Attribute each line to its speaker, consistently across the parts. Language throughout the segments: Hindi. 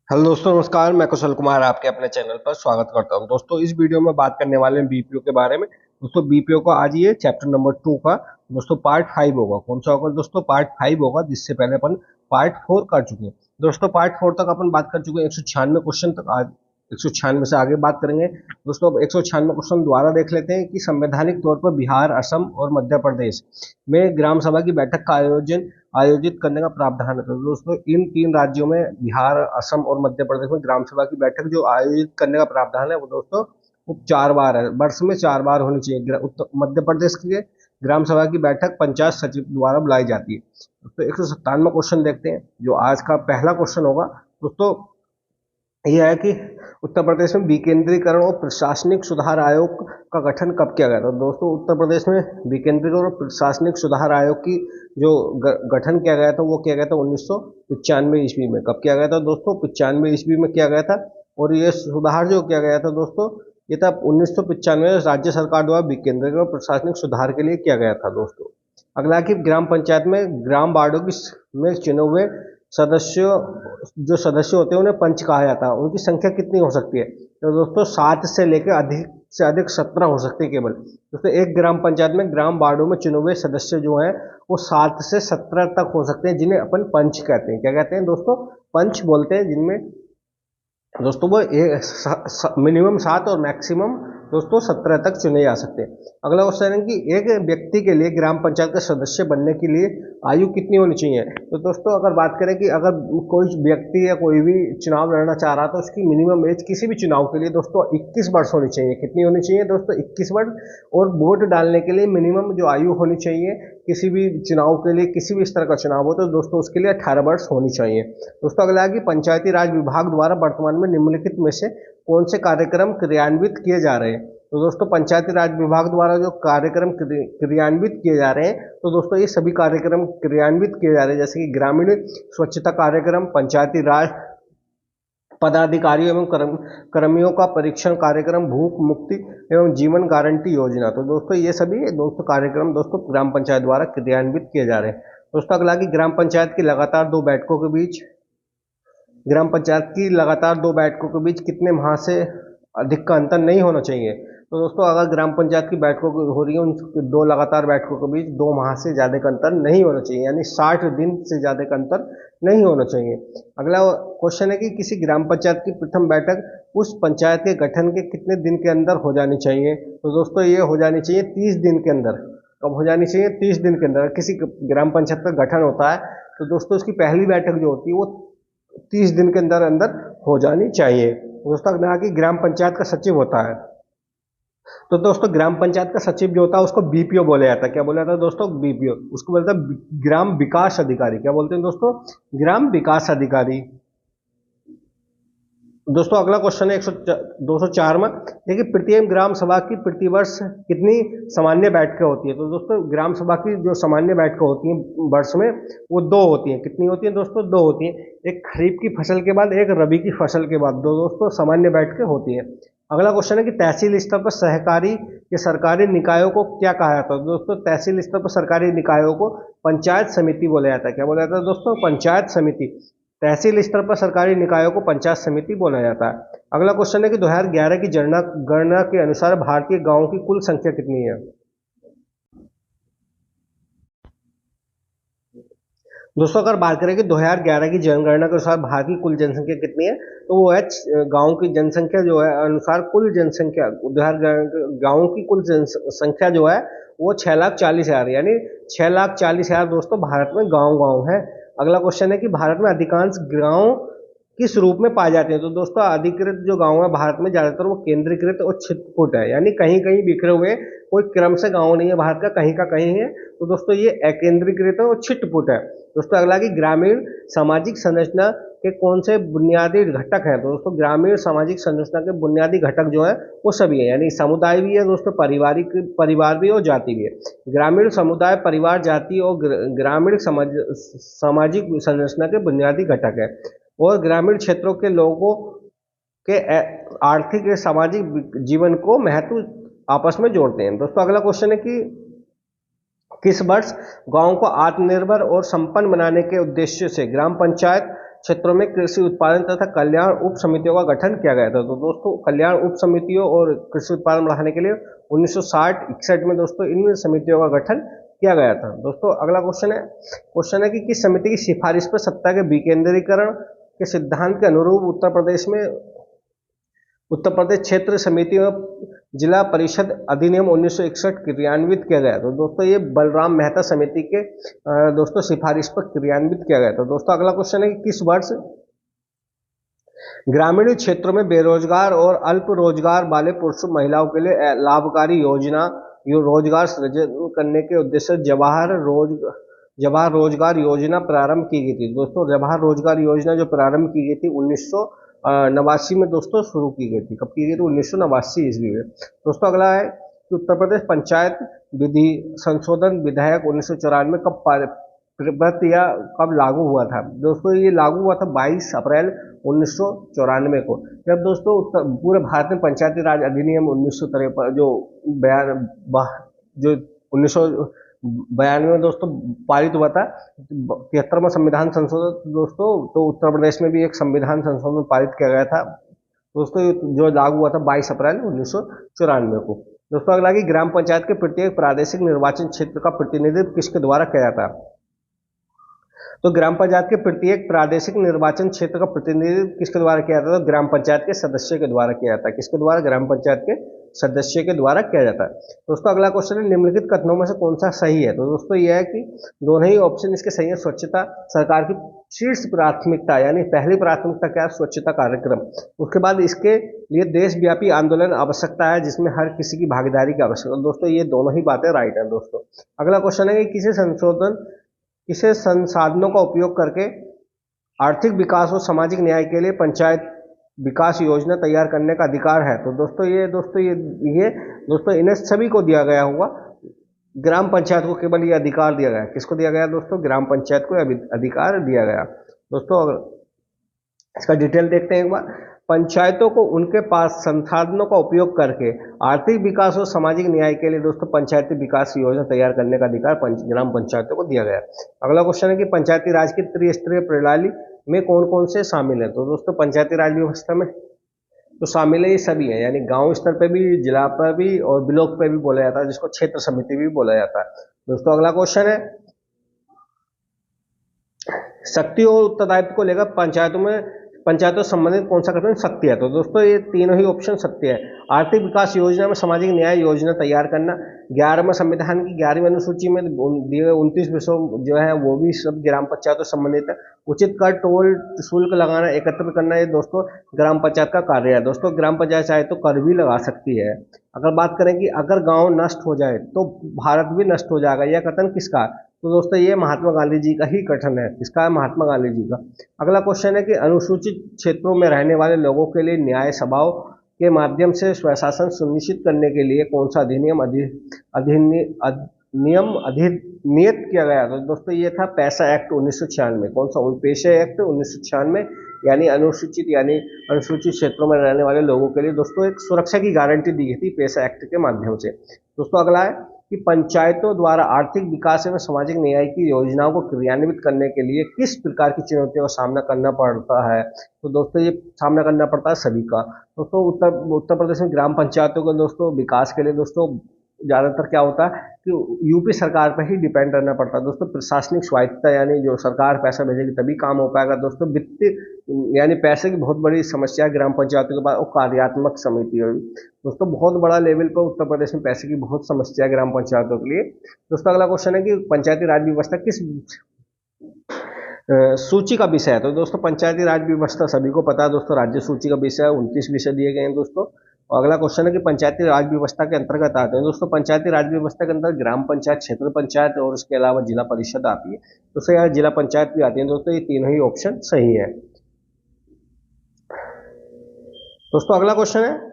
Speaker 1: हेलो दोस्तों, नमस्कार। मैं कुशल कुमार आपके अपने चैनल पर स्वागत करता हूं। दोस्तों, इस वीडियो में बात करने वाले हैं बीपीओ के बारे में। दोस्तों, बीपीओ का आज ये चैप्टर नंबर 2 का दोस्तों पार्ट 5 होगा। कौन सा होगा दोस्तों? पार्ट 5 होगा, जिससे पहले अपन पार्ट 4 कर चुके हैं। दोस्तों, पार्ट 4 तक अपन बात कर चुके हैं, 196 क्वेश्चन तक। आज 196 से आगे बात करेंगे। दोस्तों, अब 196 क्वेश्चन दोबारा देख लेते हैं कि संवैधानिक तौर पर बिहार, असम और मध्य प्रदेश में ग्राम सभा की बैठक का आयोजित करने का प्रावधान है। तो दोस्तों, इन तीन राज्यों में बिहार, असम और मध्य प्रदेश में ग्राम सभा की बैठक जो आयोजित करने का प्रावधान है वो दोस्तों वो 4 बार है। वर्ष में 4 बार होनी चाहिए। मध्य प्रदेश के ग्राम सभा की बैठक पंचायत सचिव द्वारा बुलाई जाती है। दोस्तों, 197 क्वेश्चन देखते हैं, जो आज का पहला क्वेश्चन होगा। दोस्तों, यह है कि उत्तर प्रदेश में विकेंद्रीकरण और प्रशासनिक सुधार आयोग का गठन कब किया गया था? दोस्तों, उत्तर प्रदेश में विकेंद्रीकरण और प्रशासनिक सुधार आयोग की जो गठन किया गया था वो किया गया था 1995 ईस्वी में। कब किया गया था दोस्तों? 95 ईस्वी में किया गया था। और ये सुधार जो किया गया था दोस्तों, ये था 1995 में राज्य सरकार द्वारा विकेंद्रीकरण और प्रशासनिक सुधार के लिए किया गया था। दोस्तों, अगला कि ग्राम पंचायत में ग्राम वार्डों की में चुने हुए सदस्यों जो सदस्य होते हैं उन्हें पंच कहा जाता है। उनकी संख्या कितनी हो सकती है? तो दोस्तों, 7 से लेकर अधिक से अधिक 17 हो सकते हैं केवल। दोस्तों, एक ग्राम पंचायत में ग्राम वार्डों में चुने हुए सदस्य जो हैं वो 7 से 17 तक हो सकते हैं, जिन्हें अपन पंच कहते हैं। क्या कहते हैं दोस्तों? पंच बोलते हैं, जिनमें दोस्तों वो मिनिमम 7 और मैक्सिमम दोस्तों 17 तक चुने जा सकते हैं। अगला क्वेश्चन है कि एक व्यक्ति के लिए ग्राम पंचायत का सदस्य बनने के लिए आयु कितनी होनी चाहिए? तो दोस्तों, अगर बात करें कि अगर कोई व्यक्ति या कोई भी चुनाव लड़ना चाह रहा है तो उसकी मिनिमम एज किसी भी चुनाव के लिए दोस्तों 21 वर्ष होनी चाहिए। कितनी होनी चाहिए दोस्तों? 21 वर्ष। और वोट डालने के लिए मिनिमम जो आयु होनी चाहिए किसी भी चुनाव के लिए, किसी भी इस तरह का चुनाव हो तो दोस्तों उसके लिए 18 वर्ष होनी चाहिए। दोस्तों, अगला है कि पंचायती राज विभाग द्वारा वर्तमान में निम्नलिखित में से कौन से कार्यक्रम क्रियान्वित किए जा रहे हैं? तो दोस्तों, पंचायती राज विभाग द्वारा जो कार्यक्रम क्रियान्वित किए जा रहे हैं तो दोस्तों ये सभी कार्यक्रम क्रियान्वित किए जा रहे हैं, जैसे कि ग्रामीण स्वच्छता कार्यक्रम, पंचायती राज पदाधिकारियों एवं कर्मियों का परीक्षण कार्यक्रम, भूख मुक्ति एवं जीवन गारंटी योजना। तो दोस्तों ये सभी दोस्तों कार्यक्रम दोस्तों ग्राम पंचायत द्वारा क्रियान्वित किए जा रहे हैं। दोस्तों, अगला की ग्राम पंचायत की लगातार 2 बैठकों के बीच कितने माह से अधिक का अंतर नहीं होना चाहिए? तो दोस्तों, अगर ग्राम पंचायत की बैठकों हो रही है उन 2 लगातार बैठकों के बीच 2 माह से ज़्यादा का अंतर नहीं होना चाहिए, यानी 60 दिन से ज़्यादा का अंतर नहीं होना चाहिए। अगला क्वेश्चन है कि किसी ग्राम पंचायत की प्रथम बैठक उस पंचायत के गठन के कितने दिन के अंदर हो जानी चाहिए? तो दोस्तों ये हो जानी चाहिए 30 दिन के अंदर। कब हो जानी चाहिए? 30 दिन के अंदर। किसी ग्राम पंचायत का गठन होता है तो दोस्तों उसकी पहली बैठक जो होती है वो 30 दिन के अंदर अंदर हो जानी चाहिए। दोस्तों, अगला कि ग्राम पंचायत का सचिव होता है। तो दोस्तों, ग्राम पंचायत का सचिव जो होता है उसको बीपीओ बोला जाता है। क्या बोला जाता है दोस्तों? बीपीओ। उसको बोलता है ग्राम विकास अधिकारी। क्या बोलते हैं दोस्तों? ग्राम विकास अधिकारी। दोस्तों, अगला क्वेश्चन है 204 में। देखिए, प्रत्येक ग्राम सभा की प्रतिवर्ष कितनी सामान्य बैठकें होती है? तो दोस्तों, ग्राम सभा की जो सामान्य बैठकें होती हैं वर्ष में वो 2 होती हैं। कितनी होती हैं दोस्तों? 2 होती हैं। एक खरीफ की फसल के बाद, एक रबी की फसल के बाद 2 दोस्तों सामान्य बैठकें होती हैं। अगला क्वेश्चन है कि तहसील स्तर पर सहकारी या सरकारी निकायों को क्या कहा जाता है? दोस्तों, तहसील स्तर पर सरकारी निकायों को पंचायत समिति बोला जाता है। क्या बोला जाता है दोस्तों? पंचायत समिति। तहसील स्तर पर सरकारी निकायों को पंचायत समिति बोला जाता है। अगला क्वेश्चन है कि 2011 की गणना के अनुसार भारतीय गांवों की कुल संख्या कितनी है? दोस्तों, अगर बात करें कि 2011 की जनगणना के अनुसार भारत की कुल जनसंख्या कितनी है तो वो है गांव की जनसंख्या जो है अनुसार कुल जनसंख्या 2011 गांवों की कुल जनसंख्या जो है वो 6,40,000, यानी 6,40,000 दोस्तों भारत में गांव है। अगला क्वेश्चन है कि भारत में अधिकांश गांव किस रूप में पाए जाते हैं? तो दोस्तों, अधिकृत जो गांव है भारत में ज्यादातर वो केंद्रीकृत और छिटपुट है, यानी कहीं कहीं बिखरे हुए, कोई क्रम से गांव नहीं है भारत का, कहीं का कहीं है। तो दोस्तों ये अकेंद्रीकृत है और छिटपुट है। दोस्तों, अगला कि ग्रामीण सामाजिक संरचना के कौन से बुनियादी घटक हैं? तो दोस्तों, ग्रामीण सामाजिक संरचना के बुनियादी घटक जो है वो सभी है, यानी समुदाय भी है दोस्तों, परिवार भी और जाति भी है। ग्रामीण समुदाय, परिवार, जाति और ग्रामीण सामाजिक संरचना के बुनियादी घटक है और ग्रामीण क्षेत्रों के लोगों के आर्थिक या सामाजिक जीवन को महत्व आपस में जोड़ते हैं। दोस्तों, अगला क्वेश्चन है कि किस वर्ष गांव को आत्मनिर्भर और संपन्न बनाने के उद्देश्य से ग्राम पंचायत क्षेत्रों में कृषि उत्पादन तथा कल्याण उप समितियों का गठन किया गया था। तो दोस्तों कल्याण उप समितियों और कृषि उत्पादन बढ़ाने के लिए 1960-61 में दोस्तों इन समितियों का गठन किया गया था। दोस्तों अगला क्वेश्चन है कि किस समिति की सिफारिश पर सत्ता के विकेंद्रीकरण के सिद्धांत के अनुरूप उत्तर प्रदेश क्षेत्र समिति में जिला परिषद अधिनियम 1961 क्रियान्वित किया गया। तो दोस्तों ये बलराम मेहता समिति के दोस्तों सिफारिश पर क्रियान्वित किया गया। तो दोस्तों अगला क्वेश्चन है कि किस वर्ष ग्रामीण क्षेत्रों में बेरोजगार और अल्प रोजगार वाले पुरुष महिलाओं के लिए लाभकारी रोजगार सृजन करने के उद्देश्य जवाहर रोजगार योजना प्रारंभ की गई थी। दोस्तों जवाहर रोजगार योजना जो प्रारंभ की गई थी 1989 में दोस्तों शुरू की गई थी। कब की गई थी? 1989 ईस्वी में। दोस्तों अगला है कि उत्तर प्रदेश पंचायत विधि संशोधन विधेयक 1994 कब पारित या कब लागू हुआ था? दोस्तों ये लागू हुआ था 22 अप्रैल 1994 को, जब दोस्तों पूरे भारत में पंचायती राज अधिनियम 1953 जो 1992 में दोस्तों पारित हुआ था। 73वां संविधान संशोधन दोस्तों, तो उत्तर प्रदेश में भी एक संविधान संशोधन पारित किया गया था दोस्तों, जो लागू हुआ था 22 अप्रैल 1994 को। दोस्तों अगला कि ग्राम पंचायत के प्रत्येक प्रादेशिक निर्वाचन क्षेत्र का प्रतिनिधित्व किसके द्वारा किया जाता है? तो ग्राम पंचायत के प्रत्येक प्रादेशिक निर्वाचन क्षेत्र का प्रतिनिधित्व किसके द्वारा किया जाता है? तो ग्राम पंचायत के सदस्य के द्वारा किया जाता है। किसके द्वारा? ग्राम पंचायत के सदस्य के द्वारा किया जाता है। दोस्तों अगला क्वेश्चन है निम्नलिखित कथनों में से कौन सा सही है? तो दोस्तों यह है कि दोनों ही ऑप्शन इसके सही है। स्वच्छता सरकार की शीर्ष प्राथमिकता, यानी पहली प्राथमिकता क्या है? स्वच्छता कार्यक्रम। उसके बाद इसके लिए देशव्यापी आंदोलन आवश्यकता है जिसमें हर किसी की भागीदारी की आवश्यकता है। दोस्तों ये दोनों ही बातें राइट है। दोस्तों अगला क्वेश्चन है कि किसे संसाधनों का उपयोग करके आर्थिक विकास और सामाजिक न्याय के लिए पंचायत विकास योजना तैयार करने का अधिकार है? तो दोस्तों ये इन्हें सभी को दिया गया होगा। ग्राम पंचायत को केवल ये अधिकार दिया गया। किसको दिया गया दोस्तों? ग्राम पंचायत को अधिकार दिया गया। दोस्तों अगर इसका डिटेल देखते हैं एक बार, पंचायतों को उनके पास संसाधनों का उपयोग करके आर्थिक विकास और सामाजिक न्याय के लिए दोस्तों पंचायती विकास योजना तैयार करने का अधिकार ग्राम पंचायतों को दिया गया। अगला क्वेश्चन है कि पंचायती राज की त्रिस्तरीय प्रणाली में कौन कौन से शामिल है? तो दोस्तों पंचायती राज व्यवस्था में तो शामिल है ये सभी है, यानी गांव स्तर पे भी, जिला पर भी और ब्लॉक पे भी बोला जाता है, जिसको क्षेत्र समिति भी बोला जाता है। दोस्तों अगला क्वेश्चन है शक्ति और उत्तरदायित्व को लेकर पंचायतों से संबंधित कौन सा कथन सत्य है? तो दोस्तों ये तीनों ही ऑप्शन सत्य है। आर्थिक विकास योजना में सामाजिक न्याय योजना तैयार करना, 11वें संविधान की 11वीं अनुसूची में दिए गए 29 विषयों जो है वो भी सब ग्राम पंचायतों से संबंधित है। उचित कर टोल शुल्क लगाना, एकत्र करना, ये दोस्तों ग्राम पंचायत का कार्य है। दोस्तों ग्राम पंचायत चाहे तो कर भी लगा सकती है। अगर बात करें कि अगर गाँव नष्ट हो जाए तो भारत भी नष्ट हो जाएगा, यह कथन किसका? तो दोस्तों ये महात्मा गांधी जी का ही कथन है। किसका है? महात्मा गांधी जी का। अगला क्वेश्चन है कि अनुसूचित क्षेत्रों में रहने वाले लोगों के लिए न्याय सभाओं के माध्यम से स्वशासन सुनिश्चित करने के लिए कौन सा अधिनियत किया गया? तो दोस्तों ये था पैसा एक्ट 1996। कौन सा? पेशा एक्ट 1996, यानी अनुसूचित क्षेत्रों में रहने वाले लोगों के लिए दोस्तों एक सुरक्षा की गारंटी दी गई थी पैसा एक्ट के माध्यम से। दोस्तों अगला है कि पंचायतों द्वारा आर्थिक विकास एवं सामाजिक न्याय की योजनाओं को क्रियान्वित करने के लिए किस प्रकार की चुनौतियों का सामना करना पड़ता है? तो दोस्तों ये सामना करना पड़ता है सभी का। दोस्तों उत्तर प्रदेश में ग्राम पंचायतों को दोस्तों विकास के लिए दोस्तों ज़्यादातर क्या होता है कि यूपी सरकार पर ही डिपेंड रहना पड़ता है। दोस्तों प्रशासनिक स्वायत्तता, यानी जो सरकार पैसा भेजेगी तभी काम हो पाएगा। दोस्तों वित्तीय यानी पैसे की बहुत बड़ी समस्या है ग्राम पंचायतों के पास, और कार्यात्मक समिति होगी। दोस्तों बहुत बड़ा लेवल पर उत्तर प्रदेश में पैसे की बहुत समस्या है ग्राम पंचायतों के लिए। दोस्तों अगला क्वेश्चन है कि पंचायती राज व्यवस्था किस सूची का विषय है? तो दोस्तों पंचायती राज व्यवस्था सभी को पता है दोस्तों, राज्य सूची का विषय है। 29 विषय दिए गए हैं दोस्तों। और अगला क्वेश्चन है कि पंचायती राज व्यवस्था के अंतर्गत आते हैं। दोस्तों पंचायती राज व्यवस्था के अंदर ग्राम पंचायत, क्षेत्र पंचायत और उसके अलावा जिला परिषद आती है। दोस्तों यहाँ जिला पंचायत भी आती है। दोस्तों ये तीनों ही ऑप्शन सही है। दोस्तों अगला क्वेश्चन है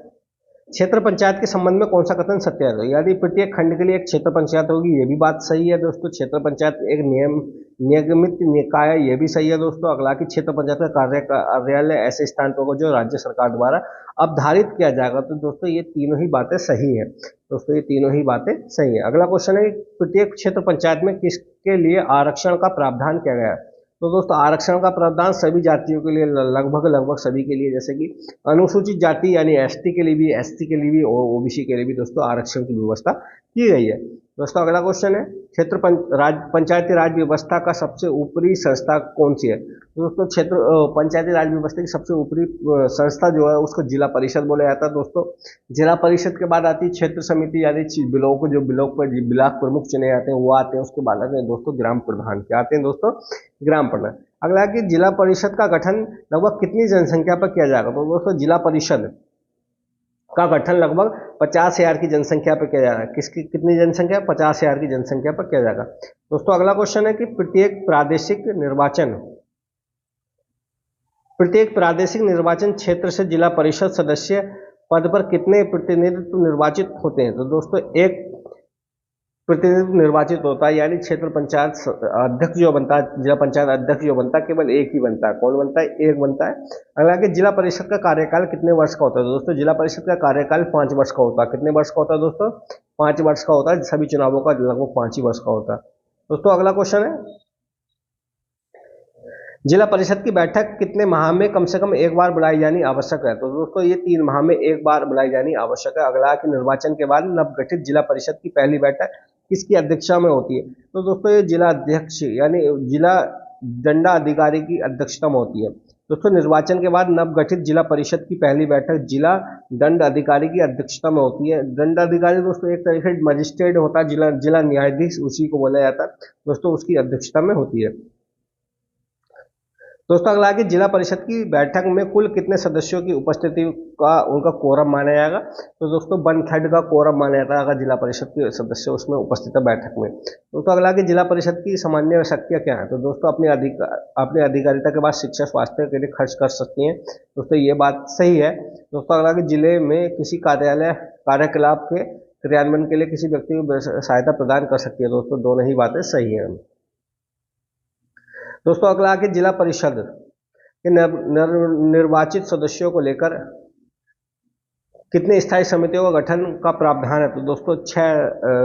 Speaker 1: क्षेत्र पंचायत के संबंध में कौन सा कथन सत्य है? यदि प्रत्येक खंड के लिए एक क्षेत्र पंचायत होगी, ये भी बात सही है दोस्तों। क्षेत्र पंचायत एक नियमित निकाय है, ये भी सही है दोस्तों। अगला कि क्षेत्र पंचायत का कार्यालय ऐसे स्थान पर होगा जो राज्य सरकार द्वारा अवधारित किया जाएगा। तो दोस्तों ये तीनों ही बातें सही है। दोस्तों ये तीनों ही बातें सही है। अगला क्वेश्चन है प्रत्येक क्षेत्र पंचायत में किसके लिए आरक्षण का प्रावधान किया गया है? तो दोस्तों आरक्षण का प्रावधान सभी जातियों के लिए लगभग सभी के लिए, जैसे कि अनुसूचित जाति यानी एसटी के लिए भी, एससी के लिए भी और ओबीसी के लिए भी दोस्तों आरक्षण की व्यवस्था की गई है। दोस्तों अगला क्वेश्चन है, पंचायती राज व्यवस्था का सबसे ऊपरी संस्था कौन सी है? तो दोस्तों पंचायती राज व्यवस्था की सबसे ऊपरी संस्था जो है उसको जिला परिषद बोला जाता है। दोस्तों जिला परिषद के बाद आती है क्षेत्र समिति, यानी ब्लॉक, जो ब्लॉक पर ब्लॉक प्रमुख चुने जाते हैं वो आते हैं। उसके बाद आते हैं दोस्तों ग्राम प्रधान। क्या आते हैं दोस्तों? ग्राम प्रधान। अगला कि जिला परिषद का गठन लगभग कितनी जनसंख्या पर किया जाएगा? तो दोस्तों जिला परिषद का गठन लगभग 50,000 की जनसंख्या पर किया जाएगा। किसकी कितनी जनसंख्या? 50,000 की जनसंख्या पर किया जाएगा। दोस्तों अगला क्वेश्चन है कि प्रत्येक प्रादेशिक निर्वाचन क्षेत्र से जिला परिषद सदस्य पद पर कितने प्रतिनिधित्व निर्वाचित होते हैं? तो दोस्तों एक प्रतिनिधित्व निर्वाचित होता है, यानी क्षेत्र पंचायत अध्यक्ष जो बनता है, जिला पंचायत अध्यक्ष जो बनता है, केवल एक ही बनता है। कौन बनता है? एक बनता है। अगला कि जिला परिषद का कार्यकाल कितने वर्ष का होता है? दोस्तों जिला परिषद का कार्यकाल 5 वर्ष का होता है। कितने वर्ष का होता है दोस्तों? 5 वर्ष का होता है। सभी चुनावों का लगभग 5 ही वर्ष का होता है। दोस्तों अगला क्वेश्चन है, जिला परिषद की बैठक कितने माह में कम से कम एक बार बुलाई जानी आवश्यक है? तो दोस्तों ये 3 माह में एक बार बुलाई जानी आवश्यक है। अगला कि निर्वाचन के बाद नवगठित जिला परिषद की पहली बैठक किसकी अध्यक्षता में होती है? तो दोस्तों ये जिला अध्यक्ष यानी जिला दंडाधिकारी की अध्यक्षता में होती है। दोस्तों निर्वाचन के बाद नवगठित जिला परिषद की पहली बैठक जिला दंड अधिकारी की अध्यक्षता में होती है। दंडाधिकारी दोस्तों एक तरीके से मजिस्ट्रेट होता है, जिला न्यायाधीश उसी को बोला जाता है। दोस्तों उसकी अध्यक्षता में होती है। दोस्तों अगला कि जिला परिषद की बैठक में कुल कितने सदस्यों की उपस्थिति का उनका कोरम माना जाएगा? तो दोस्तों 1/3 का कोरम माना जाता है अगर जिला परिषद के सदस्य उसमें उपस्थित है बैठक में। दोस्तों अगला कि जिला परिषद की सामान्य शक्तियाँ क्या है? तो दोस्तों अपनी अधिकारिता के बाद शिक्षा स्वास्थ्य के लिए खर्च कर सकती हैं। दोस्तों ये बात सही है। दोस्तों अगला कि जिले में किसी कार्यकलाप के क्रियान्वयन के लिए किसी व्यक्ति को सहायता प्रदान कर सकती है। दोस्तों दोनों ही बातें सही है। दोस्तों अगला आगे जिला परिषद के निर्वाचित सदस्यों को लेकर कितने स्थायी समितियों का गठन का प्रावधान है? तो दोस्तों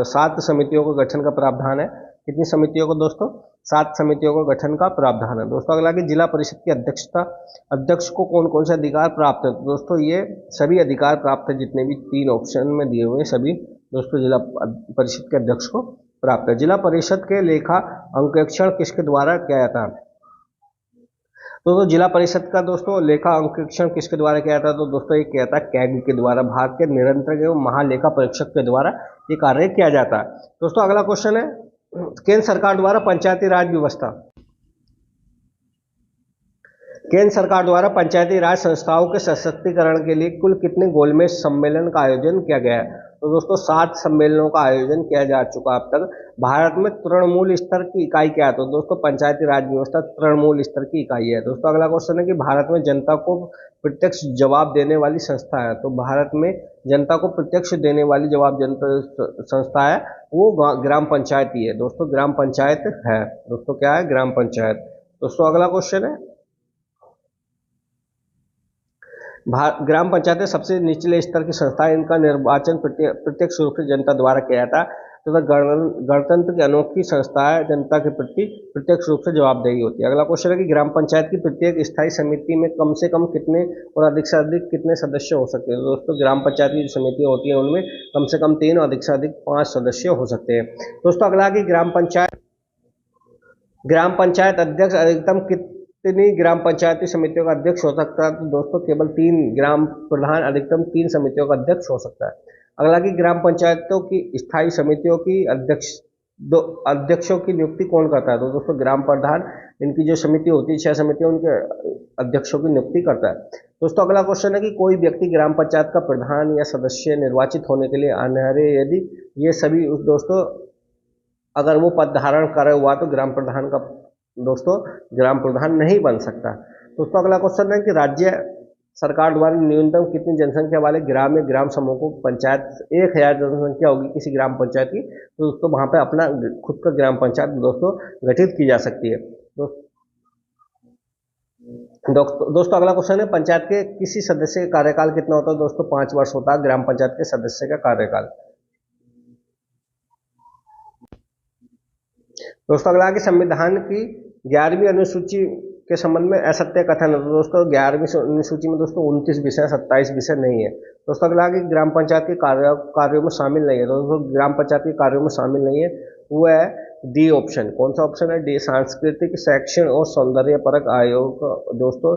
Speaker 1: 7 समितियों का गठन का प्रावधान है। कितनी समितियों को दोस्तों? 7 समितियों का गठन का प्रावधान है। दोस्तों अगला कि जिला परिषद की अध्यक्ष को कौन कौन से अधिकार प्राप्त है? तो दोस्तों ये सभी अधिकार प्राप्त है, जितने भी 3 ऑप्शन में दिए हुए सभी दोस्तों जिला परिषद के अध्यक्ष को प्राप्त है। जिला परिषद के लेखा अंकेक्षण किसके द्वारा किया जाता है? तो जिला परिषद का दोस्तों लेखा अंकेक्षण किसके द्वारा किया जाता है? तो दोस्तों ये किया जाता है कैग के द्वारा, भारत के निरंतर एवं महालेखा परीक्षक के द्वारा ये कार्य किया जाता है। दोस्तों अगला क्वेश्चन है, केंद्र सरकार द्वारा पंचायती राज व्यवस्था, केंद्र सरकार द्वारा पंचायती राज संस्थाओं के सशक्तिकरण के लिए कुल कितने गोलमेज सम्मेलन का आयोजन किया गया है? तो दोस्तों 7 सम्मेलनों का आयोजन किया जा चुका अब तक। भारत में तृणमूल स्तर की इकाई क्या है? तो दोस्तों पंचायती राज व्यवस्था तृणमूल स्तर की इकाई है। दोस्तों अगला क्वेश्चन है कि भारत में जनता को प्रत्यक्ष जवाब देने वाली संस्था है। तो भारत में जनता को प्रत्यक्ष देने वाली जवाब जनता संस्था है वो ग्राम पंचायत ही है। दोस्तों ग्राम पंचायत है। दोस्तों क्या है? ग्राम पंचायत। दोस्तों अगला क्वेश्चन है, ग्राम पंचायतें सबसे निचले स्तर की संस्था है, इनका निर्वाचन प्रत्यक्ष रूप से जनता द्वारा किया जाता है तथा गणतंत्र की अनोखी संस्था है, जनता के प्रति प्रत्यक्ष रूप से जवाबदेही होती है। अगला क्वेश्चन है कि ग्राम पंचायत की प्रत्येक स्थायी समिति में कम से कम कितने और अधिक से अधिक कितने सदस्य हो सकते हैं? दोस्तों ग्राम पंचायत की जो समितियाँ होती हैं उनमें कम से कम 3 और अधिक से अधिक 5 सदस्य हो सकते हैं। दोस्तों अगला कि ग्राम पंचायत अध्यक्ष अधिकतम कितनी ग्राम पंचायती समितियों का अध्यक्ष हो सकता है? तो दोस्तों केवल 3 ग्राम प्रधान अधिकतम 3 समितियों का अध्यक्ष हो सकता है। अगला कि ग्राम पंचायतों की स्थायी समितियों की अध्यक्षों की नियुक्ति कौन करता है? तो दोस्तों ग्राम प्रधान, इनकी जो समिति होती है 6 समितियां, उनके अध्यक्षों की नियुक्ति करता है। दोस्तों अगला क्वेश्चन है कि कोई व्यक्ति ग्राम पंचायत का प्रधान या सदस्य निर्वाचित होने के लिए अनर्ह यदि ये सभी दोस्तों अगर वो पद धारण करे हुआ तो ग्राम प्रधान का दोस्तों ग्राम प्रधान नहीं बन सकता। दोस्तों अगला क्वेश्चन है कि राज्य सरकार द्वारा न्यूनतम कितनी जनसंख्या वाले ग्राम या ग्राम समूह को पंचायत 1000 जनसंख्या होगी किसी ग्राम पंचायत की, तो दोस्तों वहां पे अपना खुद का ग्राम पंचायत दोस्तों गठित की जा सकती है। दोस्तों अगला क्वेश्चन है, पंचायत के किसी सदस्य का कार्यकाल कितना होता है? दोस्तों 5 वर्ष होता है ग्राम पंचायत के सदस्य का कार्यकाल। दोस्तों अगला कि संविधान की 11वीं अनुसूची के संबंध में असत्य कथन है। तो दोस्तों 11वीं अनुसूची में दोस्तों 29 विषय 27 विषय नहीं है। दोस्तों अगला कि ग्राम पंचायत के कार्यों में शामिल नहीं है। दोस्तों ग्राम पंचायत के कार्यों में शामिल नहीं है, वो है डी ऑप्शन। कौन सा ऑप्शन है? डी, सांस्कृतिक, शैक्षणिक और सौंदर्य परक आयोग दोस्तों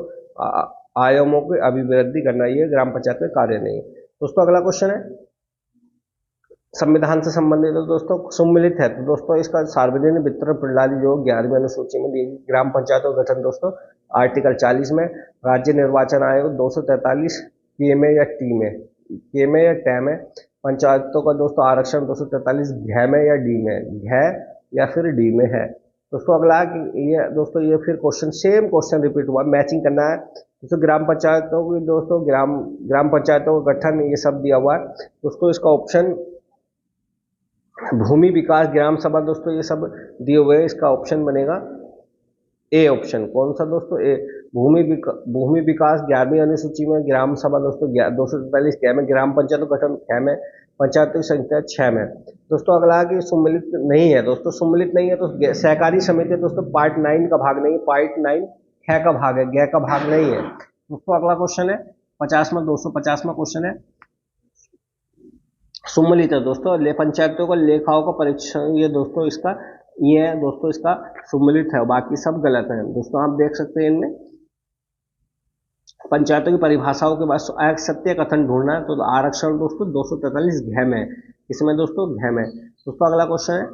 Speaker 1: आयामों की अभिवृद्धि करना, ये ग्राम पंचायत में कार्य नहीं है। दोस्तों अगला क्वेश्चन है संविधान से संबंधित है दोस्तों, सम्मिलित है। तो दोस्तों इसका सार्वजनिक वितरण प्रणाली जो 11वीं अनुसूची में दी ग्राम पंचायतों का गठन दोस्तों आर्टिकल 40 में, राज्य निर्वाचन आयोग 243 के में या टी में, के में या टै में, पंचायतों का दोस्तों आरक्षण 243 घ में या डी में, घ या फिर डी में है। दोस्तों अगला ये दोस्तों ये फिर क्वेश्चन सेम क्वेश्चन रिपीट हुआ, मैचिंग करना है दोस्तों। ग्राम पंचायतों की दोस्तों ग्राम पंचायतों का गठन ये सब दिया हुआ है दोस्तों। इसका ऑप्शन भूमि विकास ग्राम सभा दोस्तों ये सब दिए हुए हैं, इसका ऑप्शन बनेगा ए ऑप्शन। कौन सा दोस्तों? ए। भूमि विकास 11वीं अनुसूची में, ग्राम सभा दोस्तों 243 कै में, ग्राम पंचायत गठन कै में, पंचायतों की संख्या 6 में। दोस्तों अगला कि सम्मिलित नहीं है। दोस्तों सम्मिलित नहीं है तो सहकारी समिति दोस्तों पार्ट 9 का भाग नहीं है, पार्ट 9 ख का भाग है, ग का भाग नहीं है। दोस्तों अगला क्वेश्चन है 250वां क्वेश्चन है सम्मिलित है दोस्तों। पंचायतों का लेखाओं का परीक्षण, ये दोस्तों इसका ये है दोस्तों, इसका सम्मिलित है, बाकी सब गलत है दोस्तों। आप देख सकते हैं इनमें पंचायतों की परिभाषाओं के बाद सत्य कथन ढूंढना है, तो आरक्षण दोस्तों 243 घ में, इसमें दोस्तों घ में। दोस्तों अगला क्वेश्चन है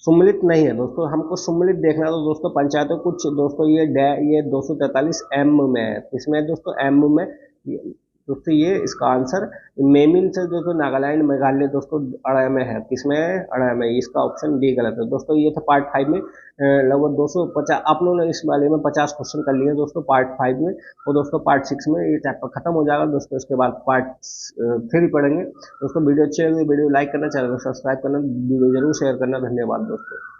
Speaker 1: सम्मिलित नहीं है दोस्तों, हमको सम्मिलित देखना है तो दोस्तों पंचायतों कुछ दोस्तों ये 243 एम में है, इसमें दोस्तों एम में दोस्तों ये इसका आंसर मेमिन से दोस्तों नागालैंड मेघालय दोस्तों अड़ाई में है, किसमें है? अड़ाई में। इसका ऑप्शन डी गलत है दोस्तों। ये था पार्ट 5 में लगभग 250 आप लोगों ने इस वाले में 50 क्वेश्चन कर लिए दोस्तों पार्ट 5 में, और दोस्तों पार्ट 6 में ये चैप्टर खत्म हो जाएगा दोस्तों। इसके बाद पार्ट 3 पढ़ेंगे दोस्तों। वीडियो अच्छी लगी वीडियो लाइक करना, चैनल को सब्सक्राइब करना, वीडियो जरूर शेयर करना। धन्यवाद दोस्तों।